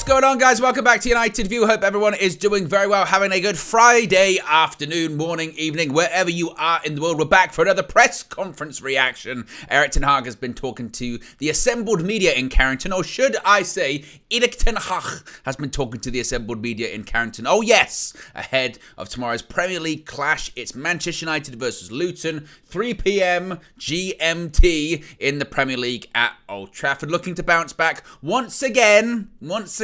What's going on, guys? Welcome back to United View. Hope everyone is doing very well, having a good Friday afternoon, morning, evening, wherever you are in the world. We're back for another press conference reaction. Erik ten Hag has been talking to the assembled media in Carrington, or should I say, Erik ten Hag has been talking to the assembled media in Carrington. Oh yes, ahead of tomorrow's Premier League clash. It's Manchester United versus Luton, 3 p.m. GMT in the Premier League at Old Trafford. Looking to bounce back once again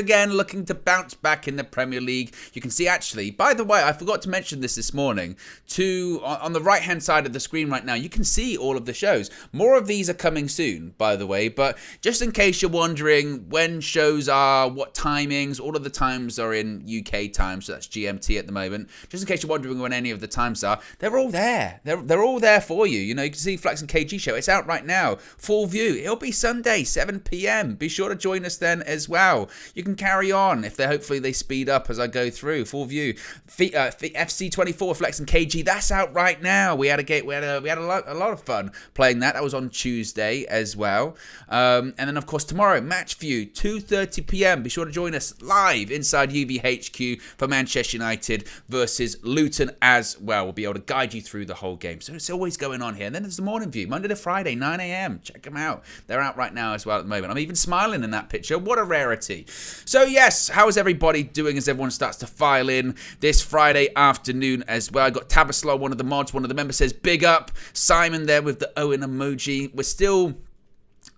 looking to bounce back in the Premier League. You can see, actually, by the way, I forgot to mention this morning, on the right hand side of the screen right now, you can see all of the shows. More of these are coming soon, by the way, but just in case you're wondering when shows are, what timings, all of the times are in UK time, so that's GMT at the moment. Just in case you're wondering when any of the times are, they're all there. They're all there for you. You know, you can see Flex and KG show. It's out right now, full view. It'll be Sunday, 7 p.m. Be sure to join us then as well. You can carry on if hopefully they speed up as I go through. Full view. FC24 Flex and KG. That's out right now. We had a lot of fun playing that. That was on Tuesday as well. And then of course tomorrow, Match View, 2:30 p.m. Be sure to join us live inside UVHQ for Manchester United versus Luton as well. We'll be able to guide you through the whole game. So it's always going on here. And then there's the morning view, Monday to Friday, 9 a.m. Check them out. They're out right now as well at the moment. I'm even smiling in that picture. What a rarity. So yes, how is everybody doing as everyone starts to file in this Friday afternoon as well? I got Tabaslo, one of the mods, one of the members says big up. Simon there with the OWEN emoji. We're still,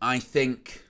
I think,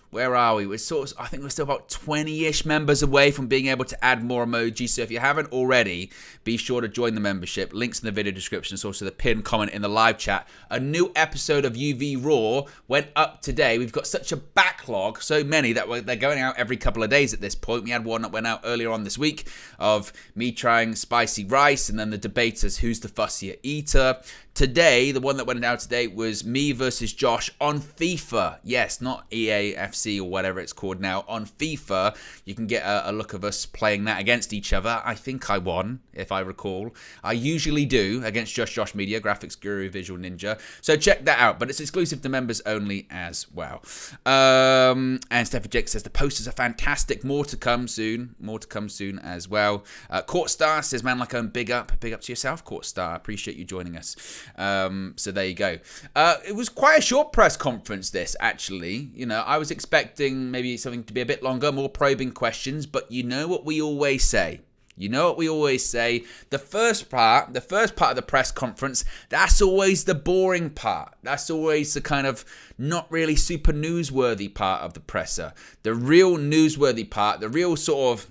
where are we? I think we're still about 20-ish members away from being able to add more emojis. So if you haven't already, be sure to join the membership. Links in the video description. It's also the pinned comment in the live chat. A new episode of UV Raw went up today. We've got such a backlog, so many that they're going out every couple of days at this point. We had one that went out earlier on this week of me trying spicy rice, and then the debaters, who's the fussier eater. Today, the one that went out today was me versus Josh on FIFA. Yes, not EAFC or whatever it's called now. On FIFA, you can get a look of us playing that against each other. I think I won, if I recall. I usually do against Just Josh Media, Graphics Guru, Visual Ninja. So check that out, but it's exclusive to members only as well. And Stefan Jake says the posters are fantastic. More to come soon. More to come soon as well. Court Star says, man, like I'm big up. Big up to yourself, Court Star. I appreciate you joining us. So there you go. It was quite a short press conference, this, actually. You know, I was expecting maybe something to be a bit longer, more probing questions, but you know what we always say. You know what we always say. The first part of the press conference, that's always the boring part. That's always the kind of not really super newsworthy part of the presser. The real newsworthy part, the real sort of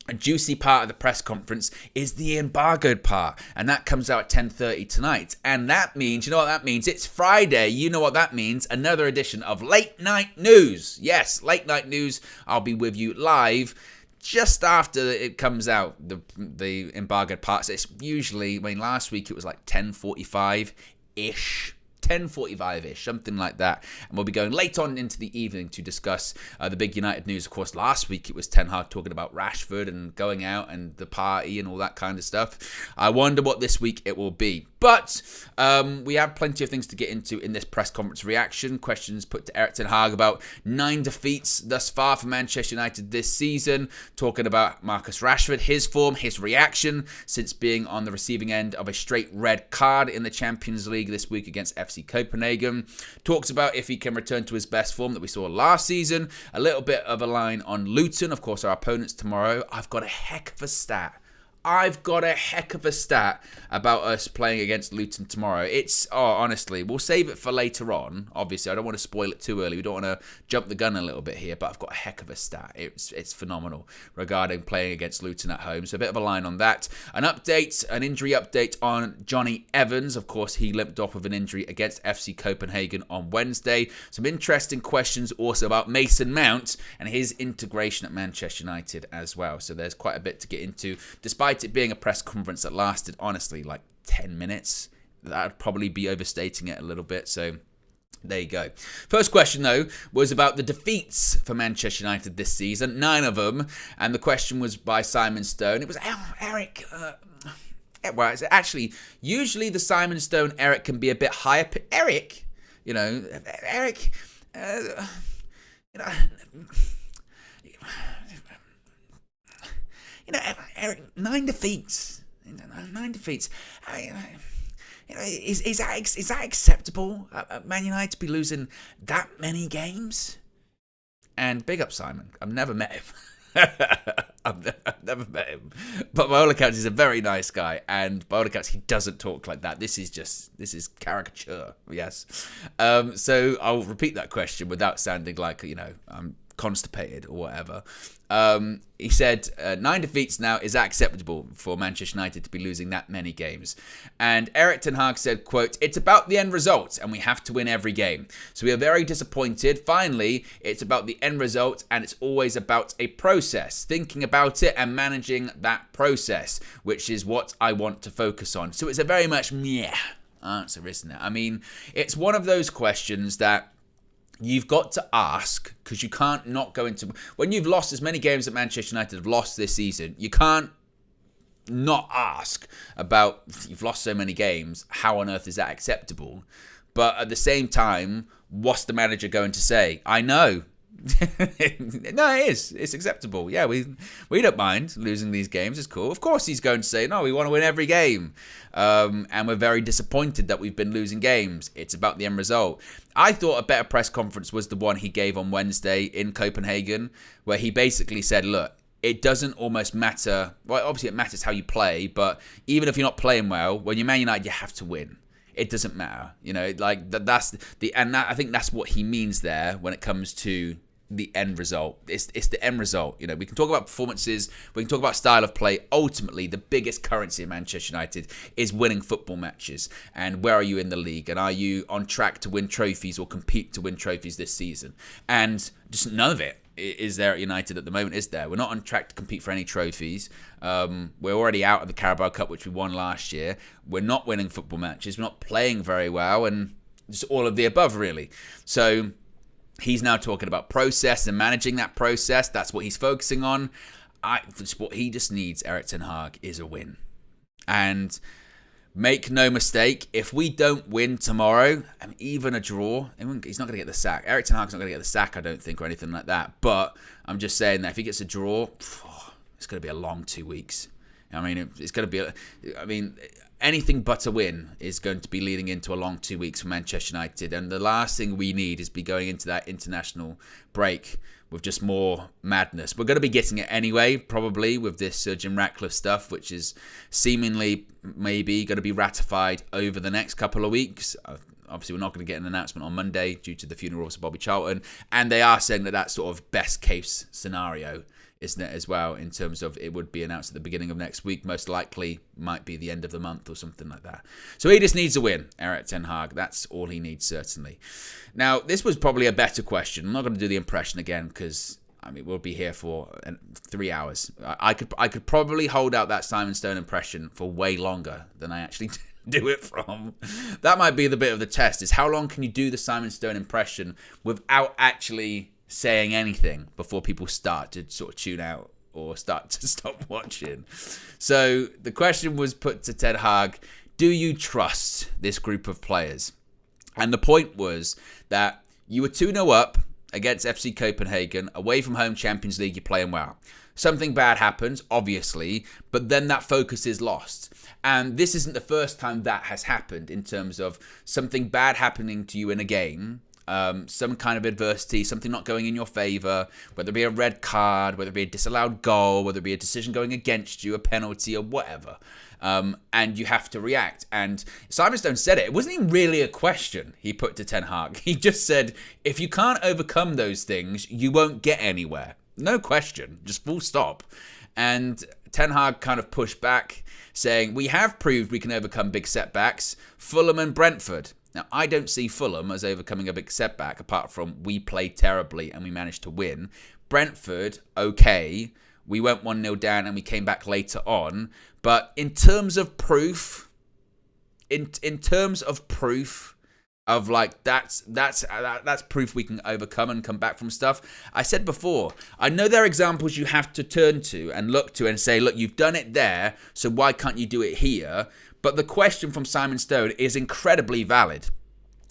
a juicy part of the press conference is the embargoed part, and that comes out at 10:30 tonight. And that means, you know what that means? It's Friday. You know what that means? Another edition of Late Night News. Yes, Late Night News. I'll be with you live just after it comes out, the embargoed parts. It's usually, I mean, last week it was like 10:45-ish. 10:45-ish, something like that. And we'll be going late on into the evening to discuss the big United news. Of course, last week it was Ten Hag talking about Rashford and going out and the party and all that kind of stuff. I wonder what this week it will be. But we have plenty of things to get into in this press conference reaction. Questions put to Erik ten Hag about 9 defeats thus far for Manchester United this season. Talking about Marcus Rashford, his form, his reaction since being on the receiving end of a straight red card in the Champions League this week against FC Copenhagen. Talks about if he can return to his best form that we saw last season. A little bit of a line on Luton, of course, our opponents tomorrow. I've got a heck of a stat about us playing against Luton tomorrow. It's, honestly, we'll save it for later on. Obviously, I don't want to spoil it too early. We don't want to jump the gun a little bit here, but I've got a heck of a stat. It's phenomenal regarding playing against Luton at home. So a bit of a line on that. An injury update on Johnny Evans. Of course, he limped off with an injury against FC Copenhagen on Wednesday. Some interesting questions also about Mason Mount and his integration at Manchester United as well. So there's quite a bit to get into, despite it being a press conference that lasted, honestly, like 10 minutes. That would probably be overstating it a little bit. So there you go. First question, though, was about the defeats for Manchester United this season. 9 of them. And the question was by Simon Stone. It was, Erik, well, it's actually, usually the Simon Stone Erik can be a bit higher. Erik, you know, Eric, 9 defeats. 9 defeats. Is that acceptable at Man United to be losing that many games? And big up Simon. I've never met him. I've never met him. But by all accounts, he's a very nice guy. And by all accounts, he doesn't talk like that. This is caricature. Yes. So I'll repeat that question without sounding like, I'm constipated or whatever. He said 9 defeats now. Is that acceptable for Manchester United to be losing that many games? And Erik ten Hag said, quote, "It's about the end result and we have to win every game. So we are very disappointed. Finally, it's about the end result and it's always about a process. Thinking about it and managing that process, which is what I want to focus on." So it's a very much meh answer, isn't it? I mean, it's one of those questions that you've got to ask, because you can't not go into... When you've lost as many games that Manchester United have lost this season, you can't not ask about, you've lost so many games, how on earth is that acceptable? But at the same time, what's the manager going to say? I know. No, it is. It's acceptable. Yeah, we don't mind losing these games. It's cool. Of course he's going to say, no, we want to win every game. And we're very disappointed that we've been losing games. It's about the end result. I thought a better press conference was the one he gave on Wednesday in Copenhagen, where he basically said, look, it doesn't almost matter. Well, obviously it matters how you play, but even if you're not playing well, when you're Man United, you have to win. It doesn't matter. I think that's what he means there when it comes to the end result. It's the end result. We can talk about performances, we can talk about style of play. Ultimately, the biggest currency in Manchester United is winning football matches. And where are you in the league? And are you on track to win trophies or compete to win trophies this season? And just none of it is there at United at the moment, is there? We're not on track to compete for any trophies. We're already out of the Carabao Cup, which we won last year. We're not winning football matches. We're not playing very well, and just all of the above, really. So he's now talking about process and managing that process. That's what he's focusing on. What he just needs, Erik ten Hag, is a win. And make no mistake, if we don't win tomorrow, and even a draw, he's not going to get the sack. Erik ten Hag's not going to get the sack, I don't think, or anything like that. But I'm just saying that if he gets a draw, it's going to be a long 2 weeks. I mean, it's going to be... anything but a win is going to be leading into a long 2 weeks for Manchester United. And the last thing we need is be going into that international break with just more madness. We're going to be getting it anyway, probably, with this Jim Ratcliffe stuff, which is seemingly maybe going to be ratified over the next couple of weeks. Obviously, we're not going to get an announcement on Monday due to the funeral of Bobby Charlton. And they are saying that that's sort of best case scenario, isn't it, as well, in terms of it would be announced at the beginning of next week. Most likely might be the end of the month or something like that. So he just needs a win, Erik ten Hag. That's all he needs, certainly. Now, this was probably a better question. I'm not going to do the impression again because, we'll be here for 3 hours. I could probably hold out that Simon Stone impression for way longer than I actually do it from. That might be the bit of the test, is how long can you do the Simon Stone impression without actually saying anything before people start to sort of tune out or start to stop watching. So the question was put to Ten Hag, do you trust this group of players? And the point was that you were 2-0 up against FC Copenhagen, away from home, Champions League, you're playing well. Something bad happens, obviously, but then that focus is lost. And this isn't the first time that has happened in terms of something bad happening to you in a game, some kind of adversity, something not going in your favour, whether it be a red card, whether it be a disallowed goal, whether it be a decision going against you, a penalty or whatever. And you have to react. And Simon Stone said it. It wasn't even really a question he put to Ten Hag. He just said, if you can't overcome those things, you won't get anywhere. No question. Just full stop. And Ten Hag kind of pushed back, saying, we have proved we can overcome big setbacks. Fulham and Brentford. Now, I don't see Fulham as overcoming a big setback, apart from we played terribly and we managed to win. Brentford, okay. We went 1-0 down and we came back later on. But in terms of proof, in terms of proof of like that's proof we can overcome and come back from stuff. I said before, I know there are examples you have to turn to and look to and say, look, you've done it there, so why can't you do it here? But the question from Simon Stone is incredibly valid.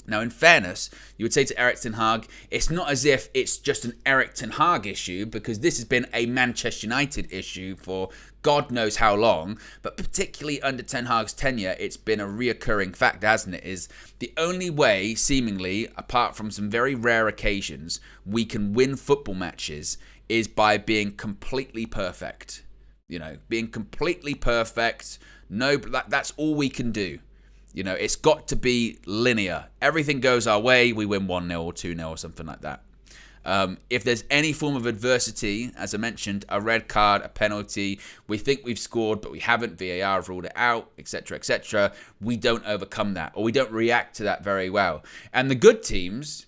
Now, in fairness, you would say to Erik ten Hag, it's not as if it's just an Erik ten Hag issue, because this has been a Manchester United issue for God knows how long, but particularly under Ten Hag's tenure, it's been a reoccurring factor, hasn't it? Is the only way, seemingly, apart from some very rare occasions, we can win football matches is by being completely perfect. Being completely perfect. No, that's all we can do. It's got to be linear. Everything goes our way. We win 1-0 or 2-0 or something like that. If there's any form of adversity, as I mentioned, a red card, a penalty, we think we've scored, but we haven't, VAR have ruled it out, etc., we don't overcome that, or we don't react to that very well. And the good teams,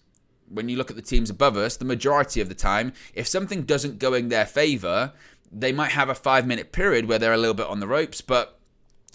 when you look at the teams above us, the majority of the time, if something doesn't go in their favour, they might have a 5-minute period where they're a little bit on the ropes, but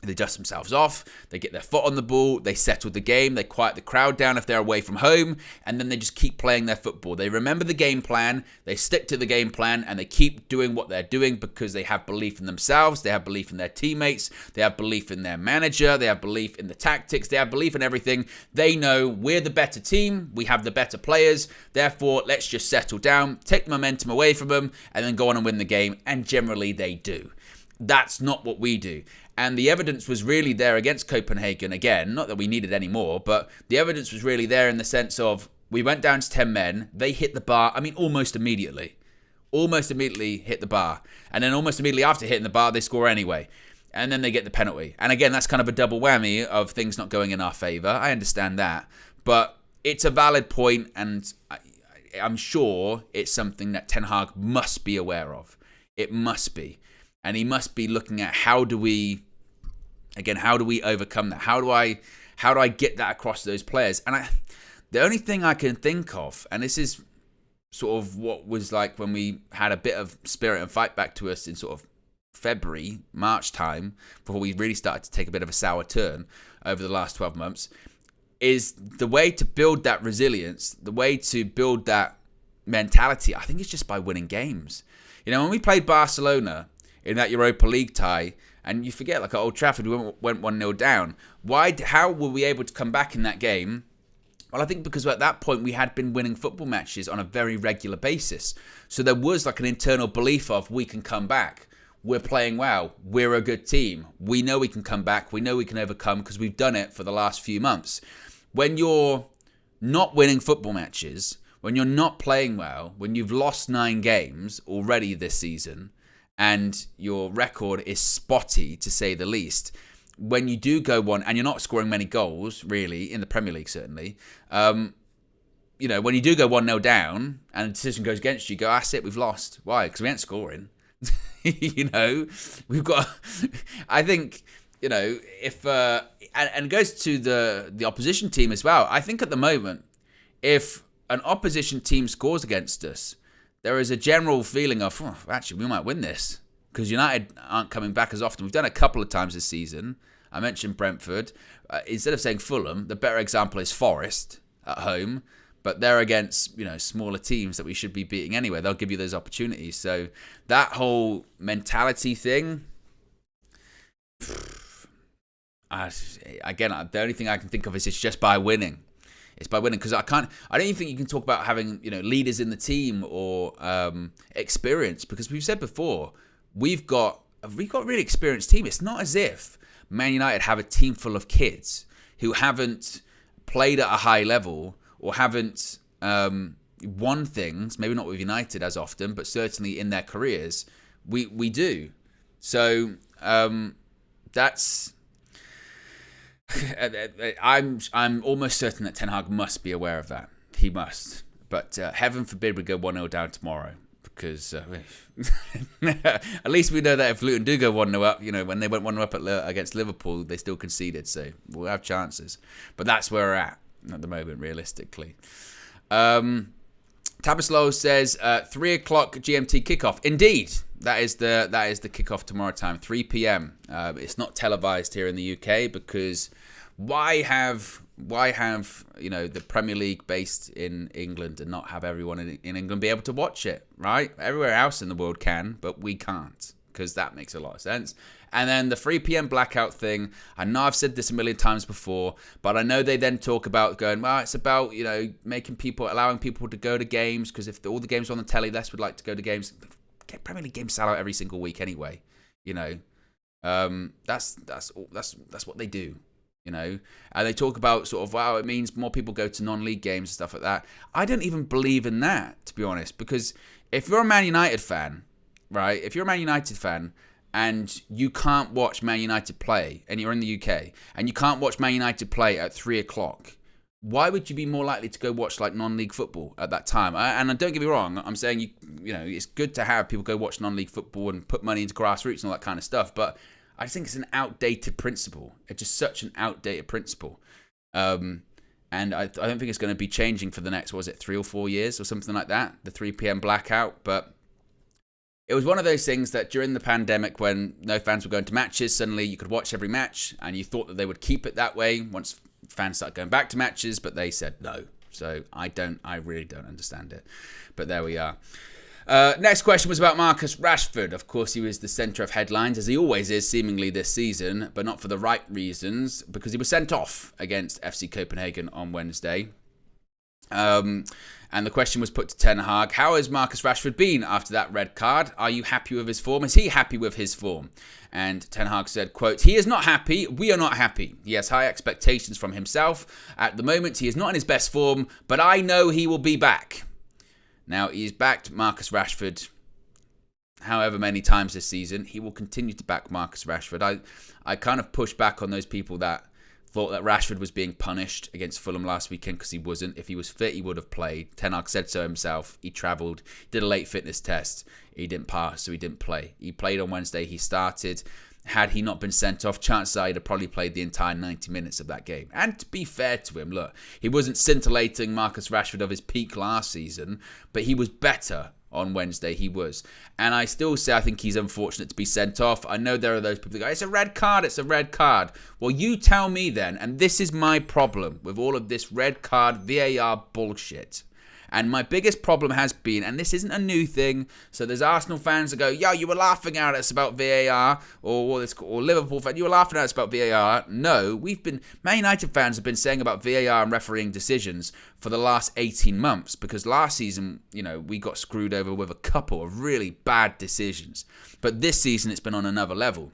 they dust themselves off, they get their foot on the ball, they settle the game, they quiet the crowd down if they're away from home, and then they just keep playing their football. They remember the game plan, they stick to the game plan, and they keep doing what they're doing because they have belief in themselves, they have belief in their teammates, they have belief in their manager, they have belief in the tactics, they have belief in everything. They know we're the better team, we have the better players, therefore let's just settle down, take the momentum away from them, and then go on and win the game, and generally they do. That's not what we do. And the evidence was really there against Copenhagen again. Not that we needed any more, but the evidence was really there in the sense of we went down to 10 men. They hit the bar, almost immediately. Almost immediately hit the bar. And then almost immediately after hitting the bar, they score anyway. And then they get the penalty. And again, that's kind of a double whammy of things not going in our favour. I understand that. But it's a valid point, and I'm sure it's something that Ten Hag must be aware of. It must be. And he must be looking at how do we overcome that? How do I get that across to those players? And the only thing I can think of, and this is sort of what was like when we had a bit of spirit and fight back to us in sort of February, March time, before we really started to take a bit of a sour turn over the last 12 months, is the way to build that resilience, the way to build that mentality, I think it's just by winning games. When we played Barcelona in that Europa League tie, and you forget, like at Old Trafford, we went 1-0 down. How were we able to come back in that game? Well, I think because at that point we had been winning football matches on a very regular basis. So there was like an internal belief of we can come back. We're playing well. We're a good team. We know we can come back. We know we can overcome because we've done it for the last few months. When you're not winning football matches, when you're not playing well, when you've lost 9 games already this season, and your record is spotty, to say the least, when you do go one, and you're not scoring many goals, really, in the Premier League, certainly, when you do go 1-0 down, and the decision goes against you, go, that's it, we've lost. Why? Because we ain't scoring. We've got, I think, if, and it goes to the opposition team as well. I think at the moment, if an opposition team scores against us, there is a general feeling of, actually, we might win this because United aren't coming back as often. We've done it a couple of times this season. I mentioned Brentford. Instead of saying Fulham, the better example is Forest at home, but they're against smaller teams that we should be beating anyway. They'll give you those opportunities. So that whole mentality thing, again, the only thing I can think of is it's just by winning. It's by winning, because I don't even think you can talk about having leaders in the team or experience, because we've said before we've got a really experienced team. It's not as if Man United have a team full of kids who haven't played at a high level or haven't won things. Maybe not with United as often, but certainly in their careers we do. So that's. I'm almost certain that Ten Hag must be aware of that. He must. But heaven forbid we go 1-0 down tomorrow, because at least we know that if Luton do go 1-0 up, when they went 1-0 up against Liverpool, they still conceded, so we'll have chances. But that's where we're at the moment, realistically. Tabaslow says 3 o'clock GMT kickoff. Indeed, that is the kickoff tomorrow time, 3 p.m. It's not televised here in the UK because why have the Premier League based in England and not have everyone in England be able to watch it, right? Everywhere else in the world can, but we can't because that makes a lot of sense. And then the 3 p.m. blackout thing, I know I've said this a million times before, but I know they then talk about going, well, it's about, allowing people to go to games, because if all the games are on the telly, less would like to go to games. Get Premier League games sell out every single week anyway. That's what they do. And they talk about sort of, wow, it means more people go to non-league games and stuff like that. I don't even believe in that, to be honest, because if you're a Man United fan, right, and you can't watch Man United play, and you're in the UK, and you can't watch Man United play at 3 o'clock, why would you be more likely to go watch like non-league football at that time? And don't get me wrong, I'm saying, it's good to have people go watch non-league football and put money into grassroots and all that kind of stuff, but I just think it's an outdated principle. It's just such an outdated principle. And I don't think it's going to be changing for the next, 3 or 4 years or something like that, the 3 p.m. blackout. But it was one of those things that during the pandemic, when no fans were going to matches, suddenly you could watch every match, and you thought that they would keep it that way once fans started going back to matches, but they said no. So I really don't understand it. But there we are. Next question was about Marcus Rashford. Of course, he was the centre of headlines, as he always is, seemingly this season, but not for the right reasons, because he was sent off against FC Copenhagen on Wednesday. And the question was put to Ten Hag, how has Marcus Rashford been after that red card? Are you happy with his form? Is he happy with his form? And Ten Hag said, quote, he is not happy. We are not happy. He has high expectations from himself. At the moment, he is not in his best form, but I know he will be back. Now, he's backed Marcus Rashford however many times this season. He will continue to back Marcus Rashford. I kind of push back on those people that thought that Rashford was being punished against Fulham last weekend, because he wasn't. If he was fit, he would have played. Ten Hag said so himself. He travelled, did a late fitness test. He didn't pass, so he didn't play. He played on Wednesday. He started. Had he not been sent off, chances are he'd have probably played the entire 90 minutes of that game. And to be fair to him, look, he wasn't scintillating Marcus Rashford of his peak last season, but he was better on Wednesday. He was. And I still say I think he's unfortunate to be sent off. I know there are those people that go, it's a red card, it's a red card. Well, you tell me then, and this is my problem with all of this red card VAR bullshit. And my biggest problem has been, and this isn't a new thing, so there's Arsenal fans that go, yo, you were laughing at us about VAR, or Liverpool fans, you were laughing at us about VAR. No, Man United fans have been saying about VAR and refereeing decisions for the last 18 months, because last season, we got screwed over with a couple of really bad decisions. But this season, it's been on another level.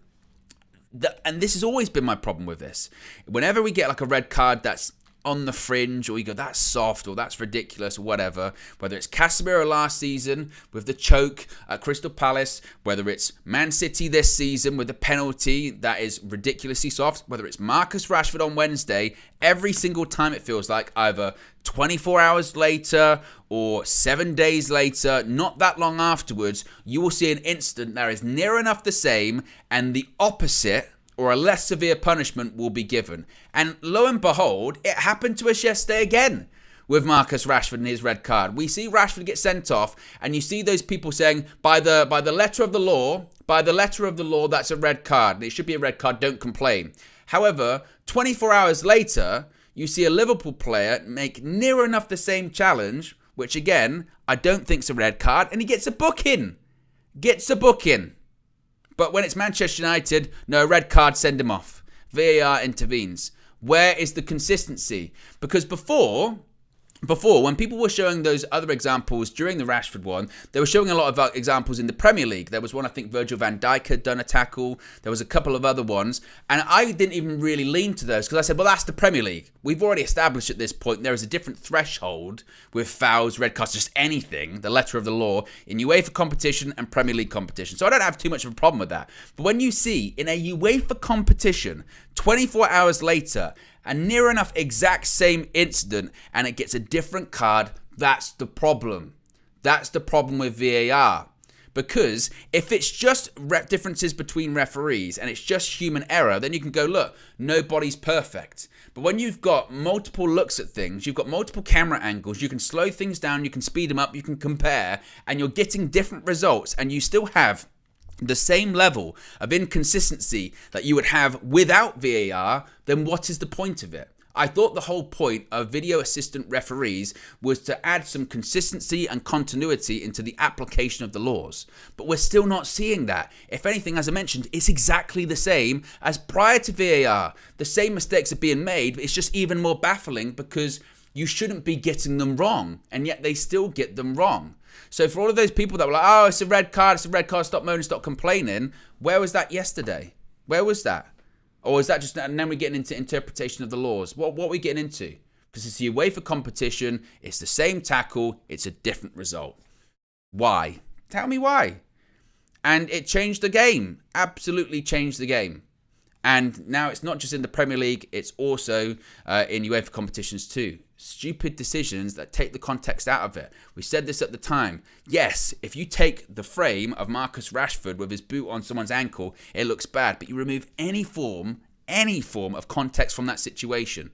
And this has always been my problem with this. Whenever we get like a red card that's on the fringe, or you go, that's soft, or that's ridiculous, or whatever, whether it's Casemiro last season with the choke at Crystal Palace, whether it's Man City this season with the penalty that is ridiculously soft, whether it's Marcus Rashford on Wednesday, every single time it feels like either 24 hours later or 7 days later, not that long afterwards, you will see an incident that is near enough the same, and the opposite or a less severe punishment will be given. And lo and behold, it happened to us yesterday again with Marcus Rashford and his red card. We see Rashford get sent off, and you see those people saying, by the letter of the law, that's a red card. It should be a red card, don't complain. However, 24 hours later, you see a Liverpool player make near enough the same challenge, which again, I don't think's a red card, and he gets a booking. But when it's Manchester United, no, red card, send him off. VAR intervenes. Where is the consistency? Because before, when people were showing those other examples during the Rashford one, they were showing a lot of examples in the Premier League. There was one, I think Virgil van Dijk had done a tackle. There was a couple of other ones. And I didn't even really lean to those, because I said, well, that's the Premier League. We've already established at this point there is a different threshold with fouls, red cards, just anything, the letter of the law, in UEFA competition and Premier League competition. So I don't have too much of a problem with that. But when you see in a UEFA competition, 24 hours later, a near enough exact same incident, and it gets a different card, that's the problem. That's the problem with VAR. Because if it's just differences between referees and it's just human error, then you can go, look, nobody's perfect. But when you've got multiple looks at things, you've got multiple camera angles, you can slow things down, you can speed them up, you can compare, and you're getting different results, and you still have the same level of inconsistency that you would have without VAR, then what is the point of it? I thought the whole point of video assistant referees was to add some consistency and continuity into the application of the laws. But we're still not seeing that. If anything, as I mentioned, it's exactly the same as prior to VAR. The same mistakes are being made, but it's just even more baffling because you shouldn't be getting them wrong, and yet they still get them wrong. So for all of those people that were like, oh, it's a red card, stop moaning, stop complaining, where was that yesterday? Where was that? Or is that just, and then we're getting into interpretation of the laws? What are we getting into? Because it's the UEFA competition, it's the same tackle, it's a different result. Why? Tell me why. And it changed the game, absolutely changed the game. And now it's not just in the Premier League, it's also in UEFA competitions too. Stupid decisions that take the context out of it. We said this at the time. Yes, if you take the frame of Marcus Rashford with his boot on someone's ankle, it looks bad. But you remove any form of context from that situation.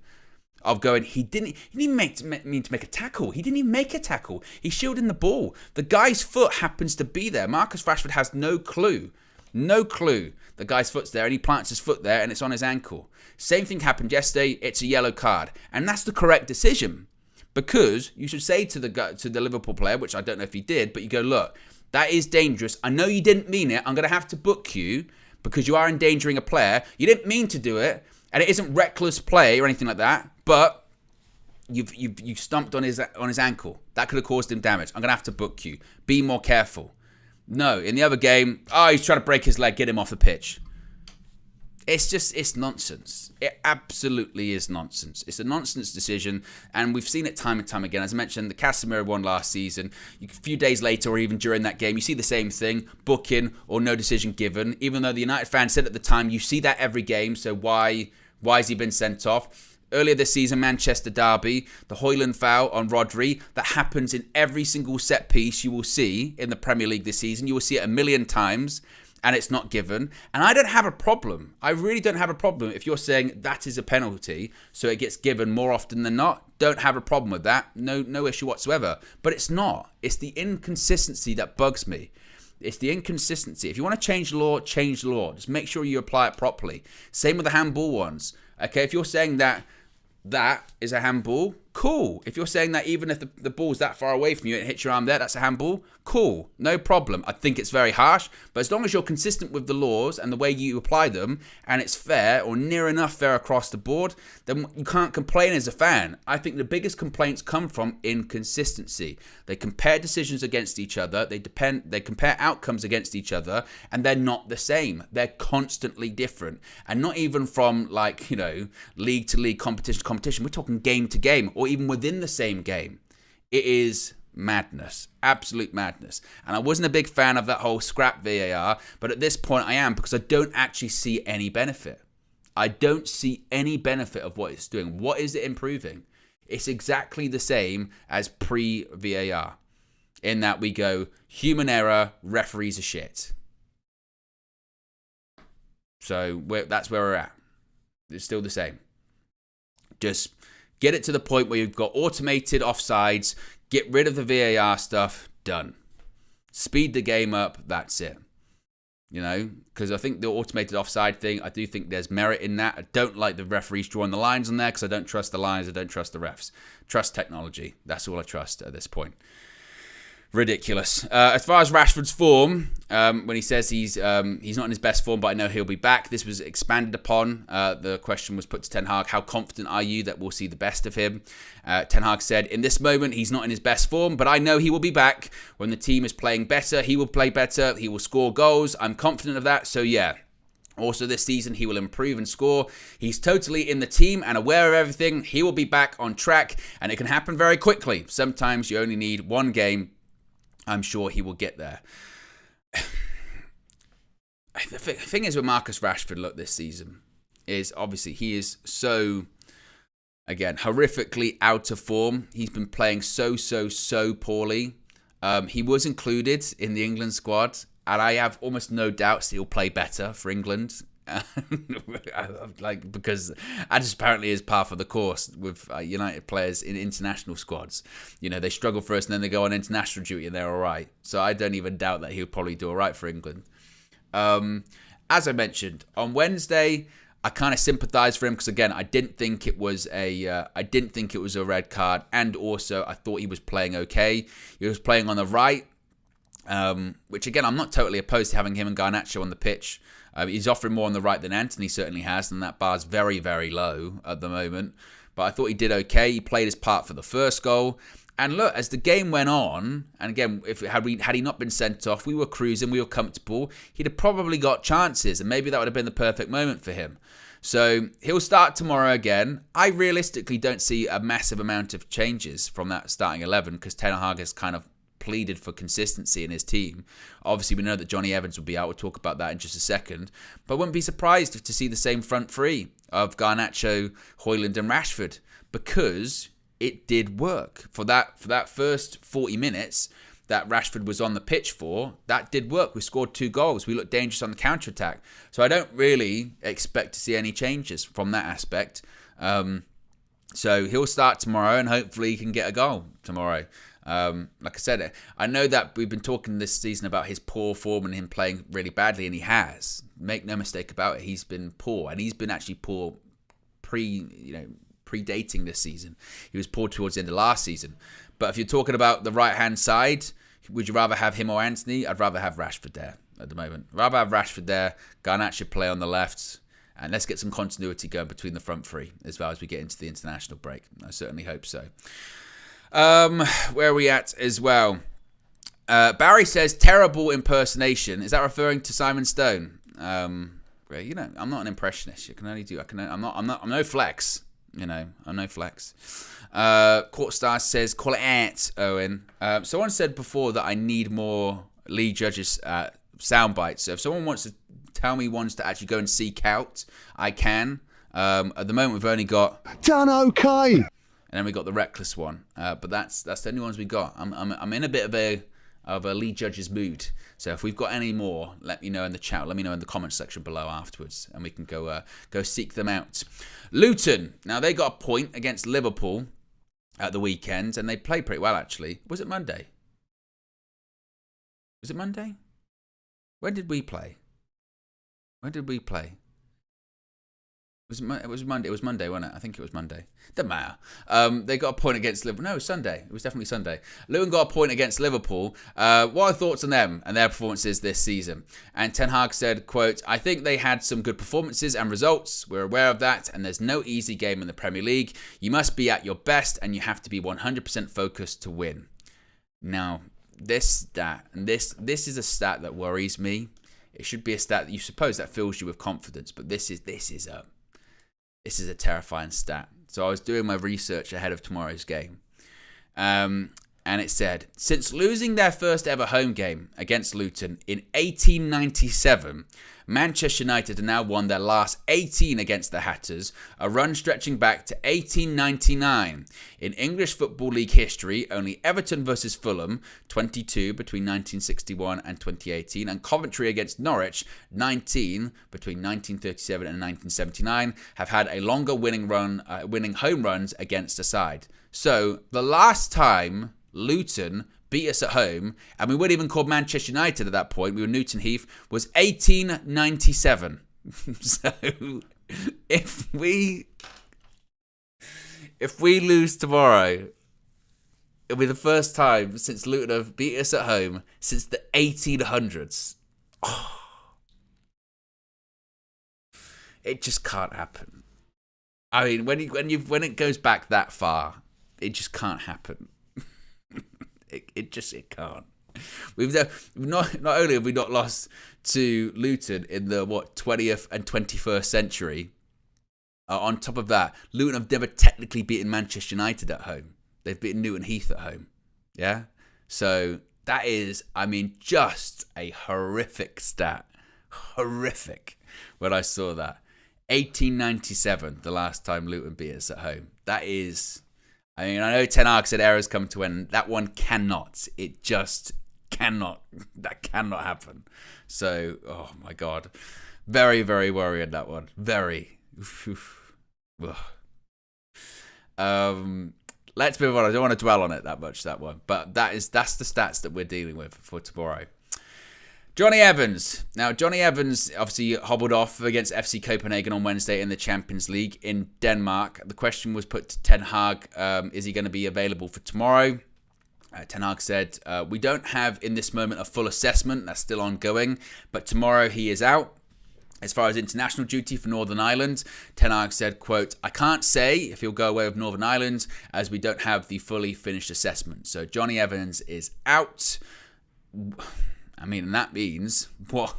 Of going, he didn't mean to make a tackle. He didn't even make a tackle. He's shielding the ball. The guy's foot happens to be there. Marcus Rashford has no clue. No clue. The guy's foot's there and he plants his foot there and it's on his ankle. Same thing happened yesterday. It's a yellow card. And that's the correct decision. Because you should say to the Liverpool player, which I don't know if he did, but you go, look, that is dangerous. I know you didn't mean it. I'm going to have to book you because you are endangering a player. You didn't mean to do it. And it isn't reckless play or anything like that. But you stomped on his ankle. That could have caused him damage. I'm going to have to book you. Be more careful. No, in the other game, he's trying to break his leg, get him off the pitch. It's nonsense. It absolutely is nonsense. It's a nonsense decision, and we've seen it time and time again. As I mentioned, the Casemiro one last season, a few days later or even during that game, you see the same thing, booking or no decision given. Even though the United fans said at the time, you see that every game, so why has he been sent off? Earlier this season, Manchester derby, the Højlund foul on Rodri, that happens in every single set piece you will see in the Premier League this season. You will see it a million times, and it's not given. And I don't have a problem. I really don't have a problem if you're saying that is a penalty, so it gets given more often than not. Don't have a problem with that. No issue whatsoever. But it's not. It's the inconsistency that bugs me. It's the inconsistency. If you want to change the law, change the law. Just make sure you apply it properly. Same with the handball ones. Okay, if you're saying that is a handball, cool. If you're saying that even if the ball's that far away from you and it hits your arm there, that's a handball, cool. No problem. I think it's very harsh, but as long as you're consistent with the laws and the way you apply them, and it's fair or near enough fair across the board, then you can't complain as a fan. I think the biggest complaints come from inconsistency. They compare decisions against each other, they compare outcomes against each other, and they're not the same. They're constantly different. And not even from league to league, competition to competition. We're talking game to game, or even within the same game. It is madness, absolute madness. And I wasn't a big fan of that whole scrap VAR, but at this point I am, because I don't actually see any benefit. I don't see any benefit of what it's doing. What is it improving? It's exactly the same as pre-VAR, in that we go, human error, referees are shit. So that's where we're at. It's still the same. Just get it to the point where you've got automated offsides, get rid of the VAR stuff, done. Speed the game up, that's it. Because I think the automated offside thing, I do think there's merit in that. I don't like the referees drawing the lines on there because I don't trust the lines, I don't trust the refs. Trust technology. That's all I trust at this point. Ridiculous. As far as Rashford's form, when he says he's not in his best form, but I know he'll be back, this was expanded upon. The question was put to Ten Hag, how confident are you that we'll see the best of him? Ten Hag said, in this moment, he's not in his best form, but I know he will be back. When the team is playing better, he will play better. He will score goals. I'm confident of that. So yeah. Also this season, he will improve and score. He's totally in the team and aware of everything. He will be back on track, and it can happen very quickly. Sometimes you only need one game. I'm sure he will get there. The thing is with Marcus Rashford, this season, is obviously he is so, again, horrifically out of form. He's been playing so poorly. He was included in the England squad, and I have almost no doubts that he'll play better for England. Because that just apparently is par for the course with United players in international squads. They struggle first and then they go on international duty and they're all right. So I don't even doubt that he'll probably do all right for England. As I mentioned, on Wednesday, I kind of sympathise for him because again, I didn't think it was a red card, and also I thought he was playing okay. He was playing on the right, which again, I'm not totally opposed to having him and Garnacho on the pitch. He's offering more on the right than Antony certainly has, and that bar's very, very low at the moment. But I thought he did okay. He played his part for the first goal. And look, as the game went on, and again, had he not been sent off, we were cruising, we were comfortable, he'd have probably got chances, and maybe that would have been the perfect moment for him. So he'll start tomorrow again. I realistically don't see a massive amount of changes from that starting 11 because Ten Hag has kind of pleaded for consistency in his team. Obviously, we know that Johnny Evans will be out. We'll talk about that in just a second. But I wouldn't be surprised to see the same front three of Garnacho, Højlund and Rashford because it did work. For that first 40 minutes that Rashford was on the pitch for, that did work. We scored 2 goals. We looked dangerous on the counter-attack. So I don't really expect to see any changes from that aspect. So he'll start tomorrow and hopefully he can get a goal tomorrow. Like I said, I know that we've been talking this season about his poor form and him playing really badly, and he has. Make no mistake about it, he's been poor, and he's been actually poor predating this season. He was poor towards the end of last season. But if you're talking about the right-hand side, would you rather have him or Antony? I'd rather have Rashford there at the moment. Rather have Rashford there, Garnacho play on the left, and let's get some continuity going between the front three as well as we get into the international break. I certainly hope so. Where are we at as well? Barry says terrible impersonation. Is that referring to Simon Stone? I'm not an impressionist. I'm no flex. I'm no flex. Court Star says call it at Owen. Someone said before that I need more Lee Judges sound bites. So if someone wants to tell me ones to actually go and seek out, I can. At the moment we've only got done okay. And then we got the reckless one, but that's the only ones we got. I'm in a bit of a Lee Judges mood. So if we've got any more, let me know in the chat. Let me know in the comments section below afterwards, and we can go seek them out. Luton, now they got a point against Liverpool at the weekend, and they played pretty well actually. Was it Monday? When did we play? It was Monday. It was Monday, wasn't it? I think it was Monday. Doesn't matter. They got a point against Liverpool. No, it was Sunday. It was definitely Sunday. Luton got a point against Liverpool. What are thoughts on them and their performances this season? And Ten Hag said, quote, I think they had some good performances and results. We're aware of that, and there's no easy game in the Premier League. You must be at your best, and you have to be 100% focused to win. Now, this stat, and this is a stat that worries me. It should be a stat that you suppose that fills you with confidence, but this is a terrifying stat. So I was doing my research ahead of tomorrow's game. And it said, since losing their first ever home game against Luton in 1897, Manchester United have now won their last 18 against the Hatters, a run stretching back to 1899. In English Football League history, only Everton versus Fulham, 22 between 1961 and 2018, and Coventry against Norwich, 19 between 1937 and 1979, have had a longer winning home runs against a side. So the last time Luton beat us at home, and we weren't even called Manchester United at that point, we were Newton Heath, was 1897. So if we lose tomorrow, it'll be the first time since Luton have beat us at home since the 1800s. Oh. It just can't happen. I mean, when it goes back that far, it just can't happen. It can't. Not only have we not lost to Luton in the 20th and 21st century. On top of that, Luton have never technically beaten Manchester United at home. They've beaten Newton Heath at home. Yeah, so that is, just a horrific stat. Horrific. When I saw that, 1897, the last time Luton beat us at home. That is. I know Ten Hag said errors come to end. That one cannot. It just cannot. That cannot happen. So, oh my God. Very, very worried, that one. Very. Let's move on. I don't want to dwell on it that much, that one. But that's the stats that we're dealing with for tomorrow. Johnny Evans. Now, Johnny Evans obviously hobbled off against FC Copenhagen on Wednesday in the Champions League in Denmark. The question was put to Ten Hag, is he going to be available for tomorrow? Ten Hag said, we don't have in this moment a full assessment. That's still ongoing. But tomorrow he is out. As far as international duty for Northern Ireland, Ten Hag said, quote, I can't say if he'll go away with Northern Ireland as we don't have the fully finished assessment. So Johnny Evans is out. I mean, and that means what?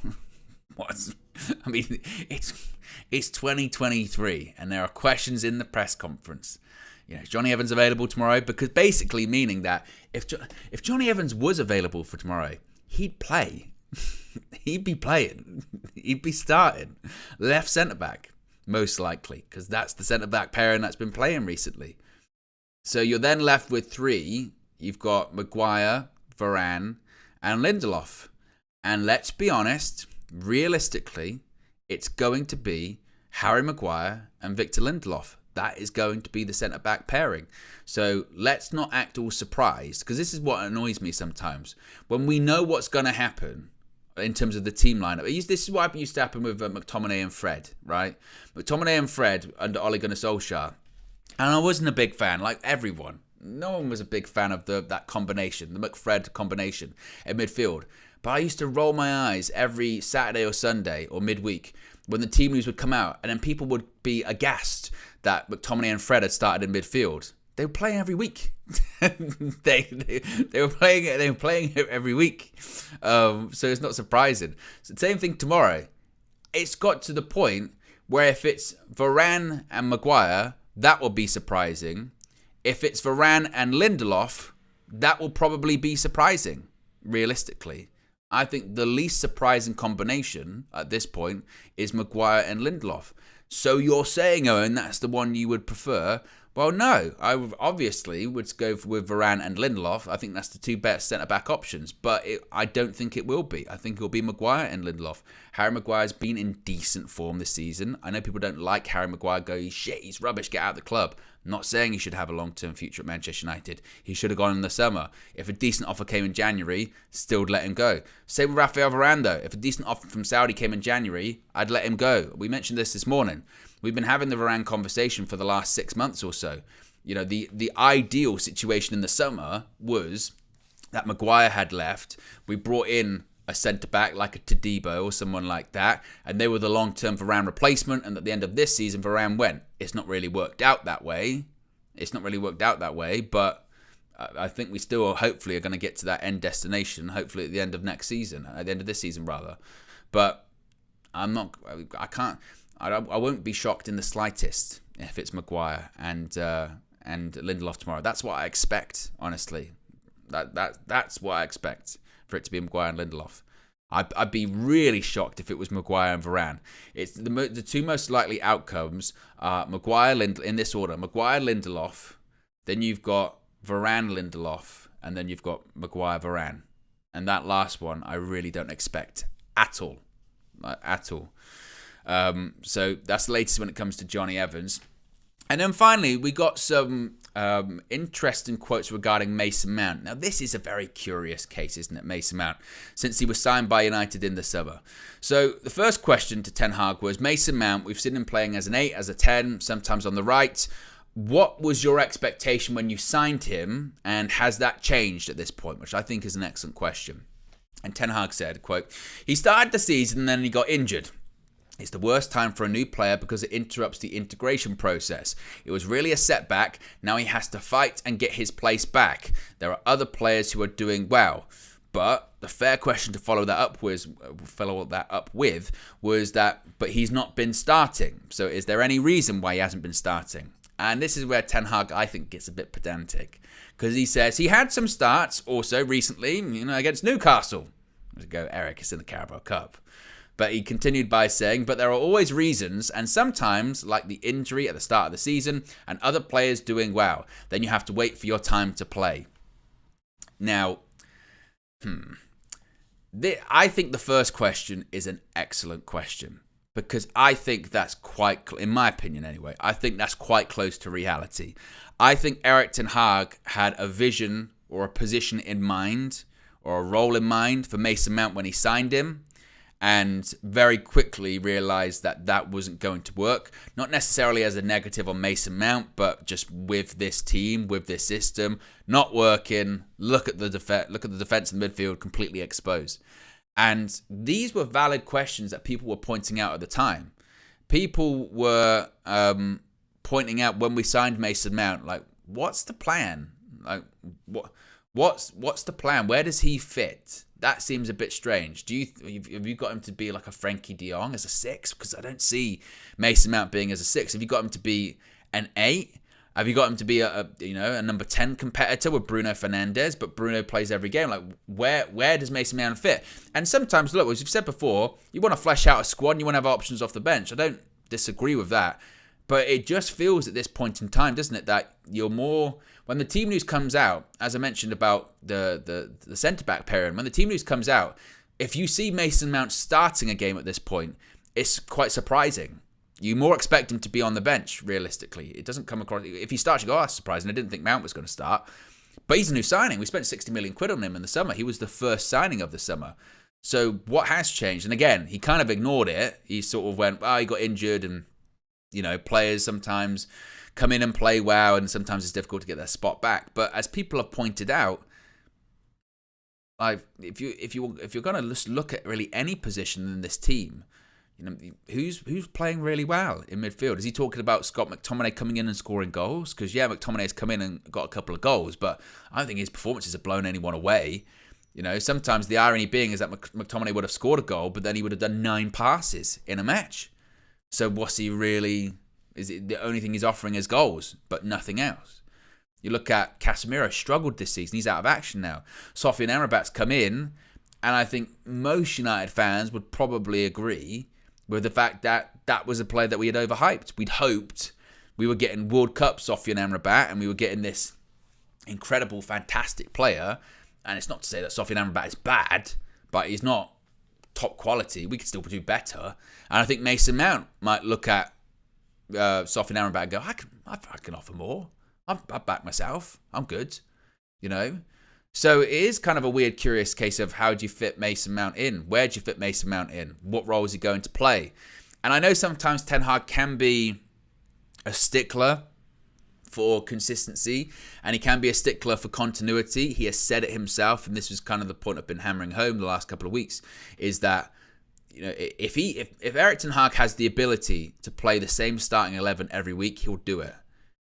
I mean, it's 2023, and there are questions in the press conference. You know, is Johnny Evans available tomorrow? Because basically meaning that if Johnny Evans was available for tomorrow, he'd play. He'd be playing. He'd be starting left centre back most likely, because that's the centre back pairing that's been playing recently. So you're then left with three. You've got Maguire, Varane, and Lindelof. And let's be honest, realistically, it's going to be Harry Maguire and Victor Lindelof. That is going to be the centre-back pairing. So let's not act all surprised, because this is what annoys me sometimes. When we know what's going to happen in terms of the team lineup. This is what used to happen with McTominay and Fred, right? McTominay and Fred under Ole Gunnar Solskjaer. And I wasn't a big fan, like everyone. No one was a big fan of that combination, the McFred combination at midfield. But I used to roll my eyes every Saturday or Sunday or midweek when the team news would come out, and then people would be aghast that McTominay and Fred had started in midfield. They were playing every week. they were playing it. They were playing it every week. So it's not surprising. So same thing tomorrow. It's got to the point where if it's Varane and Maguire, that will be surprising. If it's Varane and Lindelof, that will probably be surprising, realistically. I think the least surprising combination at this point is Maguire and Lindelof. So you're saying, Owen, that's the one you would prefer? Well, no. I obviously would go with Varane and Lindelof. I think that's the two best centre-back options. But I don't think it will be. I think it will be Maguire and Lindelof. Harry Maguire's been in decent form this season. I know people don't like Harry Maguire, go, shit, he's rubbish, get out of the club. I'm not saying he should have a long-term future at Manchester United. He should have gone in the summer. If a decent offer came in January, still let him go. Same with Rafael Varane, though. If a decent offer from Saudi came in January, I'd let him go. We mentioned this morning. We've been having the Varane conversation for the last 6 months or so. You know, the ideal situation in the summer was that Maguire had left. We brought in a centre-back like a Todibo or someone like that, and they were the long-term Varane replacement, and at the end of this season, Varane went. It's not really worked out that way. But I think we still hopefully are going to get to that end destination, hopefully at the end of next season, at the end of this season, rather. But I won't be shocked in the slightest if it's Maguire and Lindelof tomorrow. That's what I expect, honestly. That's what I expect, for it to be Maguire and Lindelof. I'd be really shocked if it was Maguire and Varane. It's the two most likely outcomes are Maguire, in this order: Maguire, Lindelof, then you've got Varane, Lindelof, and then you've got Maguire, Varane. And that last one, I really don't expect at all. So that's the latest when it comes to Johnny Evans. And then finally, we got some interesting quotes regarding Mason Mount. Now, this is a very curious case, isn't it, Mason Mount, since he was signed by United in the summer. So the first question to Ten Hag was, Mason Mount, we've seen him playing as an 8, as a 10, sometimes on the right. What was your expectation when you signed him, and has that changed at this point? Which I think is an excellent question. And Ten Hag said, quote, he started the season and then he got injured. It's the worst time for a new player because it interrupts the integration process. It was really a setback. Now he has to fight and get his place back. There are other players who are doing well. But the fair question to follow that up with was that, but he's not been starting. So is there any reason why he hasn't been starting? And this is where Ten Hag, I think, gets a bit pedantic. Because he says he had some starts also recently, against Newcastle. There you go, Eric, it's in the Carabao Cup. But he continued by saying, but there are always reasons, and sometimes, like the injury at the start of the season, and other players doing well, then you have to wait for your time to play. Now, I think the first question is an excellent question, because I think that's quite, in my opinion anyway, I think that's quite close to reality. I think Erik ten Hag had a vision or a position in mind, or a role in mind for Mason Mount when he signed him, and very quickly realized that that wasn't going to work. Not necessarily as a negative on Mason Mount, but just with this team, with this system, not working. Look at the defense and midfield completely exposed. And these were valid questions that people were pointing out at the time. People were pointing out when we signed Mason Mount, like, what's the plan? Like, what's the plan? Where does he fit? That seems a bit strange. Have you got him to be like a Frankie de Jong as a 6? Because I don't see Mason Mount being as a 6. Have you got him to be an 8? Have you got him to be a number 10 competitor with Bruno Fernandes? But Bruno plays every game. Like, where does Mason Mount fit? And sometimes, look, as we've said before, you want to flesh out a squad and you want to have options off the bench. I don't disagree with that. But it just feels at this point in time, doesn't it, that you're more... When the team news comes out, as I mentioned about the centre-back pairing, when the team news comes out, if you see Mason Mount starting a game at this point, it's quite surprising. You more expect him to be on the bench, realistically. It doesn't come across... If he starts, you go, oh, that's surprising. I didn't think Mount was going to start. But he's a new signing. We spent 60 million quid on him in the summer. He was the first signing of the summer. So what has changed? And again, he kind of ignored it. He sort of went, he got injured and... players sometimes come in and play well, and sometimes it's difficult to get their spot back. But as people have pointed out, if you're going to just look at really any position in this team, who's playing really well in midfield? Is he talking about Scott McTominay coming in and scoring goals? Because McTominay's come in and got a couple of goals, but I don't think his performances have blown anyone away. Sometimes the irony being is that McTominay would have scored a goal, but then he would have done 9 passes in a match. So what's he really... Is it the only thing he's offering is goals, but nothing else? You look at Casemiro, struggled this season. He's out of action now. Sofian Amrabat's come in, and I think most United fans would probably agree with the fact that that was a player that we had overhyped. We'd hoped we were getting World Cup Sofian Amrabat, and we were getting this incredible, fantastic player. And it's not to say that Sofian Amrabat is bad, but he's not top quality. We could still do better. And I think Mason Mount might look at Sofian Amrabat and go, I can offer more. I back myself. I'm good. So it is kind of a weird, curious case of how do you fit Mason Mount in? Where do you fit Mason Mount in? What role is he going to play? And I know sometimes Ten Hag can be a stickler for consistency, and he can be a stickler for continuity. He has said it himself, and this was kind of the point I've been hammering home the last couple of weeks, is that if Erik ten Hag has the ability to play the same starting 11 every week, he'll do it.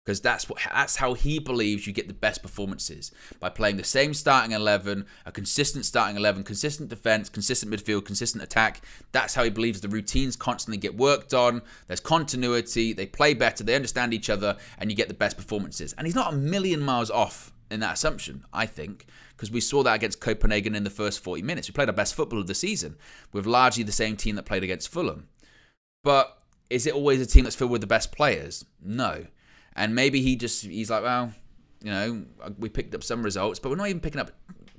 Because that's how he believes you get the best performances. By playing the same starting 11, a consistent starting 11, consistent defence, consistent midfield, consistent attack. That's how he believes the routines constantly get worked on. There's continuity, they play better, they understand each other, and you get the best performances. And he's not a million miles off in that assumption, I think. Because we saw that against Copenhagen in the first 40 minutes. We played our best football of the season with largely the same team that played against Fulham. But is it always a team that's filled with the best players? No. And maybe he's like, well, we picked up some results, but we're not even picking up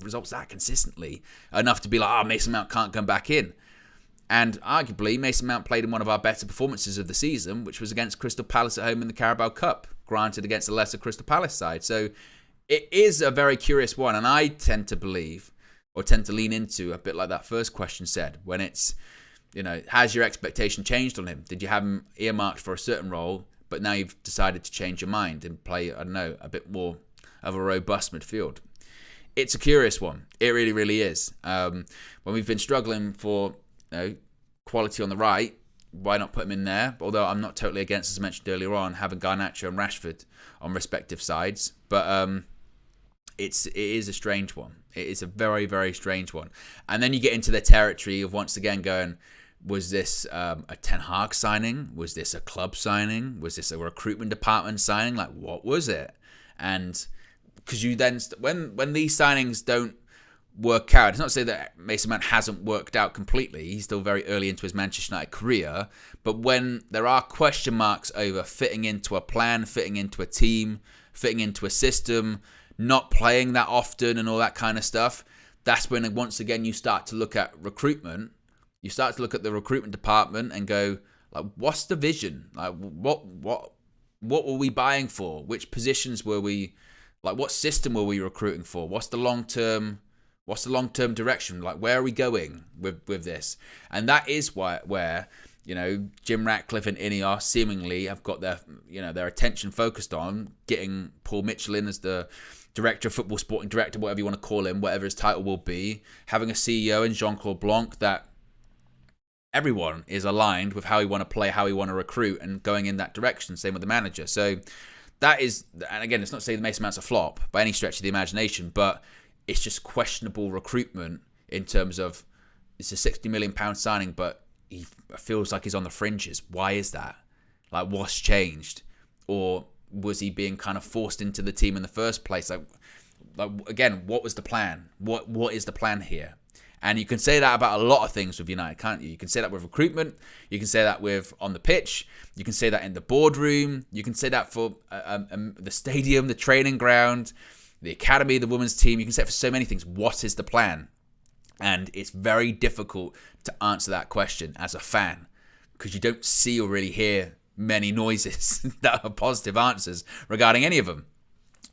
results that consistently enough to be like, Mason Mount can't come back in. And arguably, Mason Mount played in one of our better performances of the season, which was against Crystal Palace at home in the Carabao Cup, granted against a lesser Crystal Palace side. So it is a very curious one, and I tend to believe, or tend to lean into, a bit like that first question said, when it's, has your expectation changed on him? Did you have him earmarked for a certain role, but now you've decided to change your mind and play, I don't know, a bit more of a robust midfield? It's a curious one. It really, really is. When we've been struggling for quality on the right, why not put him in there? Although I'm not totally against, as I mentioned earlier on, having Garnacho and Rashford on respective sides. But it is a strange one. It is a very, very strange one. And then you get into the territory of once again going, was this a Ten Hag signing? Was this a club signing? Was this a recruitment department signing? Like, what was it? And because you then, when these signings don't work out, it's not to say that Mason Mount hasn't worked out completely. He's still very early into his Manchester United career. But when there are question marks over fitting into a plan, fitting into a team, fitting into a system, not playing that often and all that kind of stuff, that's when once again you start to look at recruitment. You start to look at the recruitment department and go, like, what's the vision? Like, what were we buying for? Which positions were we, like, what system were we recruiting for? What's the long-term What's the long-term direction? Like, where are we going with this? And that is where Jim Ratcliffe and Ineos seemingly have got their attention focused on getting Paul Mitchell in as the director of football, sporting director, whatever you want to call him, whatever his title will be, having a CEO in Jean-Claude Blanc, that everyone is aligned with how we want to play, how we want to recruit, and going in that direction. Same with the manager. So that is, and again, it's not to say the Mason Mount's a flop by any stretch of the imagination, but it's just questionable recruitment in terms of it's a £60 million signing, but he feels like he's on the fringes. Why is that? Like, what's changed? Or was he being kind of forced into the team in the first place? Like again, what was the plan? What is the plan here? And you can say that about a lot of things with United, can't you? You can say that with recruitment. You can say that with on the pitch. You can say that in the boardroom. You can say that for the stadium, the training ground, the academy, the women's team. You can say it for so many things. What is the plan? And it's very difficult to answer that question as a fan because you don't see or really hear many noises that are positive answers regarding any of them.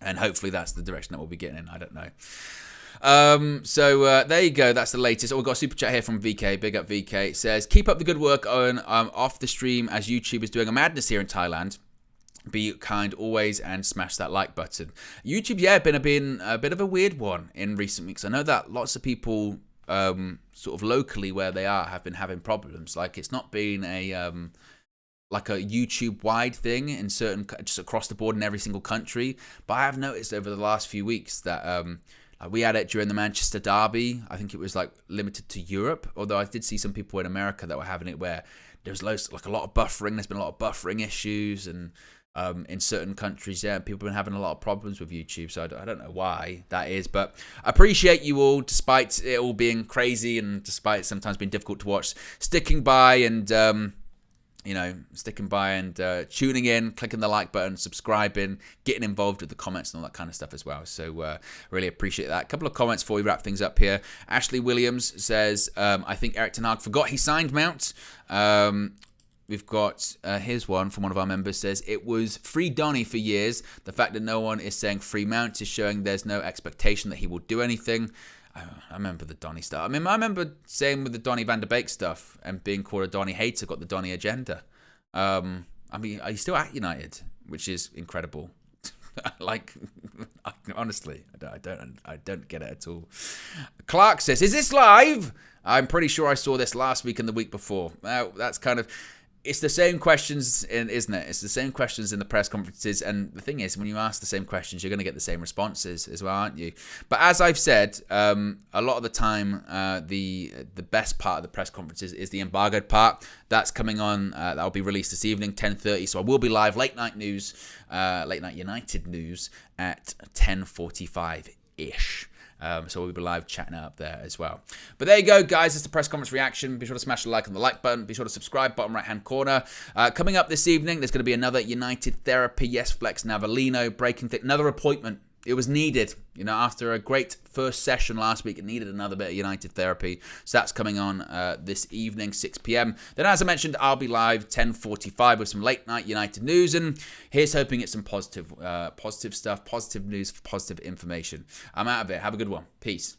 And hopefully that's the direction that we'll be getting in. I don't know. So there you go. That's the latest. Oh, we've got a super chat here from VK. Big up VK. It says, keep up the good work, Owen. Off the stream as YouTube is doing a madness here in Thailand. Be kind always and smash that like button. YouTube, been a bit of a weird one in recent weeks. I know that lots of people sort of locally where they are have been having problems. Like it's not been a like a YouTube-wide thing in certain, just across the board in every single country. But I have noticed over the last few weeks that we had it during the Manchester derby. I think it was like limited to Europe, although I did see some people in America that were having it where there was a lot of buffering. There's been a lot of buffering issues, and in certain countries, people have been having a lot of problems with YouTube. So I don't know why that is, but I appreciate you all, despite it all being crazy and despite it sometimes being difficult to watch, sticking by and tuning in, clicking the like button, subscribing, getting involved with the comments and all that kind of stuff as well. So really appreciate that. A couple of comments before we wrap things up here. Ashley Williams says, I think Erik ten Hag forgot he signed Mount. We've got here's one from one of our members, says, it was free Donny for years. The fact that no one is saying free Mount is showing there's no expectation that he will do anything. I remember the Donny stuff. I mean, I remember saying with the Donny van der Beek stuff and being called a Donny hater, got the Donny agenda. I mean, are you still at United? Which is incredible. Like, honestly, I don't get it at all. Clark says, is this live? I'm pretty sure I saw this last week and the week before. That's kind of... It's the same questions, isn't it? It's the same questions in the press conferences. And the thing is, when you ask the same questions, you're going to get the same responses as well, aren't you? But as I've said, a lot of the time, the best part of the press conferences is the embargoed part. That's coming on. That'll be released this evening, 10:30. So I will be live, late night United news at 10:45-ish. So we'll be live chatting up there as well. But there you go, guys. It's the press conference reaction. Be sure to smash the like on the like button. Be sure to subscribe, bottom right-hand corner. Coming up this evening, there's going to be another United therapy. Yes, Flex Navalino breaking thing. Another appointment. It was needed. After a great first session last week, it needed another bit of United therapy. So that's coming on this evening, 6 p.m. Then, as I mentioned, I'll be live 10:45 with some late night United news. And here's hoping it's some positive stuff, positive news, positive information. I'm out of it. Have a good one. Peace.